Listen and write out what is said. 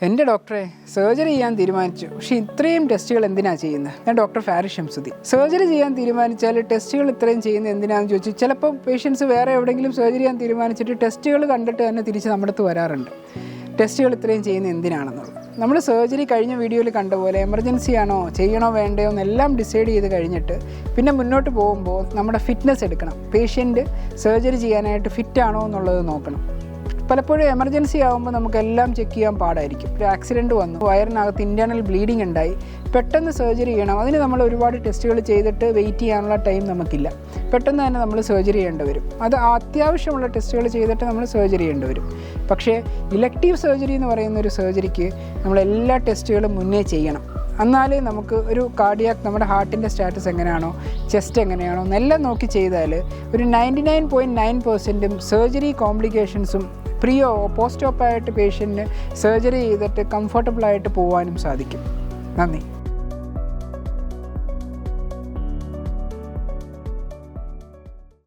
എൻ്റെ ഡോക്ടറെ സർജറി ചെയ്യാൻ തീരുമാനിച്ചു, പക്ഷേ ഇത്രയും ടെസ്റ്റുകൾ എന്തിനാണ് ചെയ്യുന്നത്? ഞാൻ ഡോക്ടർ ഫാരിസ് ഷംസുദ്ദി. സർജറി ചെയ്യാൻ തീരുമാനിച്ചാൽ ടെസ്റ്റുകൾ ഇത്രയും ചെയ്യുന്നത് എന്തിനാണെന്ന് ചോദിച്ചു. ചിലപ്പോൾ പേഷ്യൻസ് വേറെ എവിടെയെങ്കിലും സർജറി ചെയ്യാൻ തീരുമാനിച്ചിട്ട് ടെസ്റ്റുകൾ കണ്ടിട്ട് തന്നെ തിരിച്ച് നമ്മുടെ അടുത്ത് വരാറുണ്ട്. ടെസ്റ്റുകൾ ഇത്രയും ചെയ്യുന്നത് എന്തിനാണെന്നുള്ളത്. നമ്മൾ സർജറി കഴിഞ്ഞ വീഡിയോയിൽ കണ്ട പോലെ എമർജൻസി ആണോ ചെയ്യണോ വേണ്ടയോ എന്നെല്ലാം ഡിസൈഡ് ചെയ്ത് കഴിഞ്ഞിട്ട് പിന്നെ മുന്നോട്ട് പോകുമ്പോൾ നമ്മുടെ ഫിറ്റ്നസ് എടുക്കണം. പേഷ്യൻ്റ് സർജറി ചെയ്യാനായിട്ട് ഫിറ്റാണോ എന്നുള്ളത് നോക്കണം. പലപ്പോഴും എമർജൻസി ആകുമ്പോൾ നമുക്കെല്ലാം ചെക്ക് ചെയ്യാൻ പാടായിരിക്കും. ഒരു ആക്സിഡൻറ്റ് വന്നു, വയറിനകത്ത് ഇൻറ്റേർണൽ ബ്ലീഡിങ് ഉണ്ടായി, പെട്ടെന്ന് സർജറി ചെയ്യണം. അതിന് നമ്മൾ ഒരുപാട് ടെസ്റ്റുകൾ ചെയ്തിട്ട് വെയിറ്റ് ചെയ്യാനുള്ള ടൈം നമുക്കില്ല. പെട്ടെന്ന് തന്നെ നമ്മൾ സർജറി ചെയ്യേണ്ടി വരും. അത് അത്യാവശ്യമുള്ള ടെസ്റ്റുകൾ ചെയ്തിട്ട് നമ്മൾ സർജറി ചെയ്യേണ്ടി വരും. പക്ഷേ ഇലക്റ്റീവ് സർജറി എന്ന് പറയുന്ന ഒരു സർജറിക്ക് നമ്മളെല്ലാ ടെസ്റ്റുകളും മുന്നേ ചെയ്യണം. എന്നാലേ നമുക്ക് ഒരു കാർഡിയാക്, നമ്മുടെ ഹാർട്ടിൻ്റെ സ്റ്റാറ്റസ് എങ്ങനെയാണോ, ചെസ്റ്റ് എങ്ങനെയാണോ എന്നെല്ലാം നോക്കി ചെയ്താൽ ഒരു 99.9% സർജറി കോംപ്ലിക്കേഷൻസും പ്രീയോ പോസ്റ്റ് ഓപ്പായിട്ട് പേഷ്യൻറ്റിന് സർജറി ചെയ്തിട്ട് കംഫർട്ടബിളായിട്ട് പോകാനും സാധിക്കും. നന്ദി.